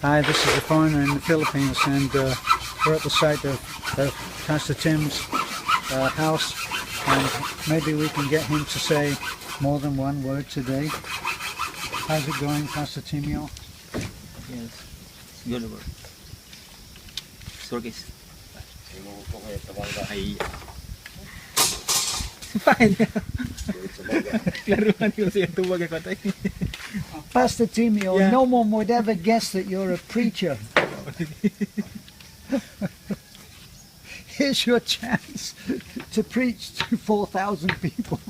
Hi, this is a foreigner in the Philippines, and we're at the site of Pastor Tim's house, and maybe we can get him to say more than one word today. How's it going, Pastor Timio? Yes, it's good work. Sorkis. Ay. Fine. Laruan ko siya tuwag ako tayo. Pastor Timio, Yeah. no one would ever guess that you're a preacher. Here's your chance to preach to 4,000 people.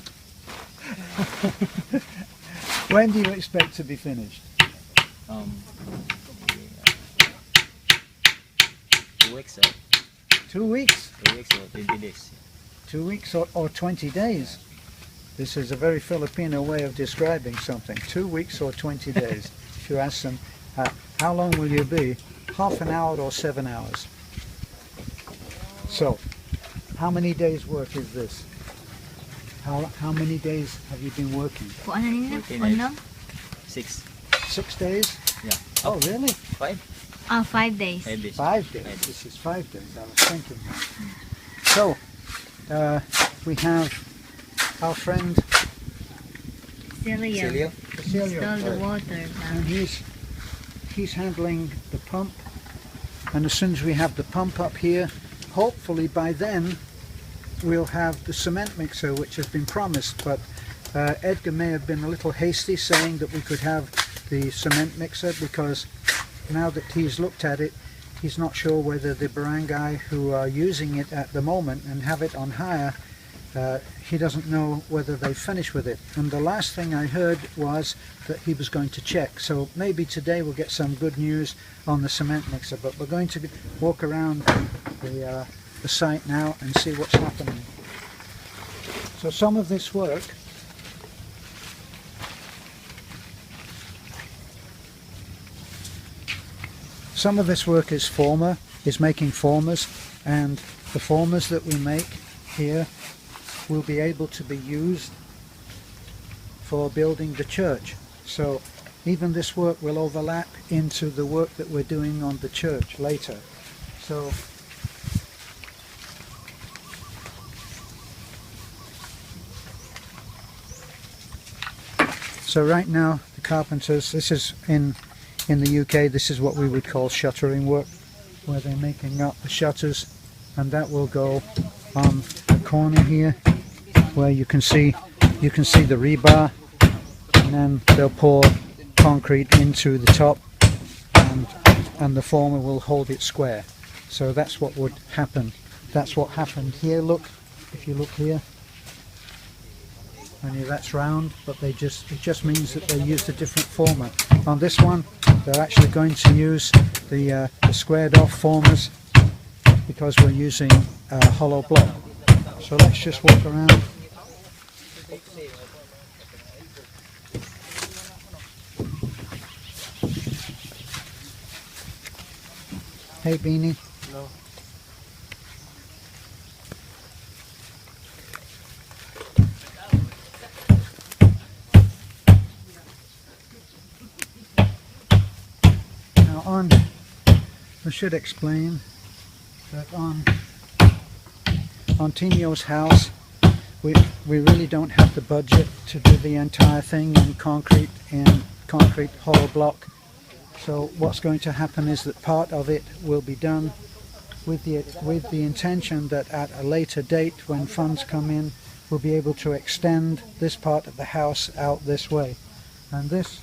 When do you expect to be finished? 2 weeks or 2 weeks? 2 weeks or 20 days. 2 weeks or 20 days? This is a very Filipino way of describing something. 2 weeks or 20 days. If you ask them, how long will you be? Half an hour or 7 hours. So, how many days work is this? How many days have you been working? Kung ano nila? 14 Uno? 6. 6 days? Yeah. Oh, really? 5? 5 days. 5 days. 5 days. 5 days. This is 5 days. I was thinking that. So, we have our friend Celia. Basilio, Install the water. and he's handling the pump. And as soon as we have the pump up here, hopefully by then we'll have the cement mixer, which has been promised. But Edgar may have been a little hasty saying that we could have the cement mixer, because now that he's looked at it, he's not sure whether the barangay who are using it at the moment and have it on hire, he doesn't know whether they've finished with it. And the last thing I heard was that he was going to check. So maybe today we'll get some good news on the cement mixer. But we're going to walk around the site now and see what's happening. So some of this work is making formers, and the formers that we make here will be able to be used for building the church. So even this work will overlap into the work that we're doing on the church later. So right now the carpenters, this is in the UK, this is what we would call shuttering work, where they're making up the shutters, and that will go on the corner here, where you can see the rebar, and then they'll pour concrete into the top, and the former will hold it square. So that's what would happen. That's what happened here. Look, if you look here, only that's round, but it just means that they used a different former. On this one, they're actually going to use the squared off formers, because we're using hollow block. So let's just walk around. Hey Beanie. Hello. Now we should explain that on Timio's house, we really don't have the budget to do the entire thing in concrete hollow block. So what's going to happen is that part of it will be done with the intention that at a later date, when funds come in, we'll be able to extend this part of the house out this way. And this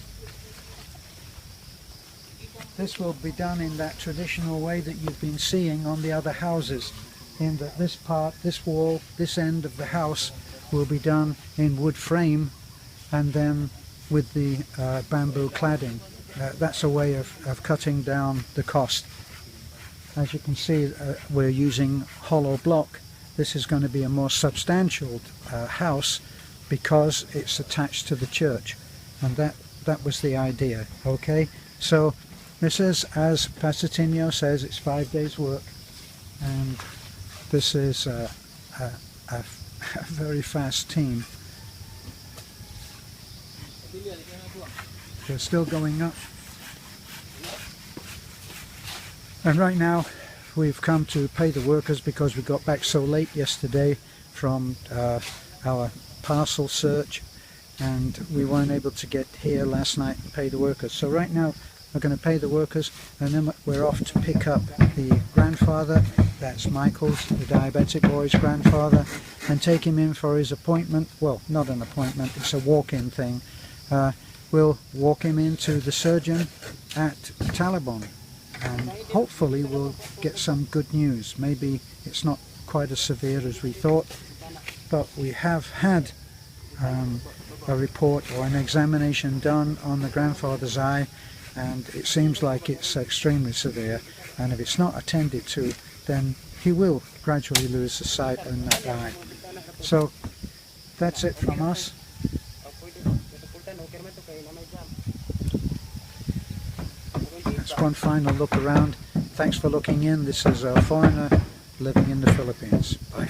will be done in that traditional way that you've been seeing on the other houses, in that this part, this wall, this end of the house will be done in wood frame, and then with the bamboo cladding. That's a way of cutting down the cost. As you can see, we're using hollow block. This is going to be a more substantial house because it's attached to the church, and that was the idea. Okay, so this is, as Pastor Timio says, it's 5 days work, and this is a very fast team. They're still going up. And right now we've come to pay the workers because we got back so late yesterday from our parcel search, and we weren't able to get here last night and pay the workers. So right now we're going to pay the workers, and then we're off to pick up the grandfather. That's Michael's, the diabetic boy's grandfather, and take him in for his appointment. Well, not an appointment, it's a walk-in thing. We'll walk him into the surgeon at Taliban, and hopefully we'll get some good news. Maybe it's not quite as severe as we thought, but we have had a report or an examination done on the grandfather's eye, and it seems like it's extremely severe, and if it's not attended to, then he will gradually lose the sight in that eye. So that's it from us. That's one final look around. Thanks for looking in. This is a foreigner living in the Philippines. Bye.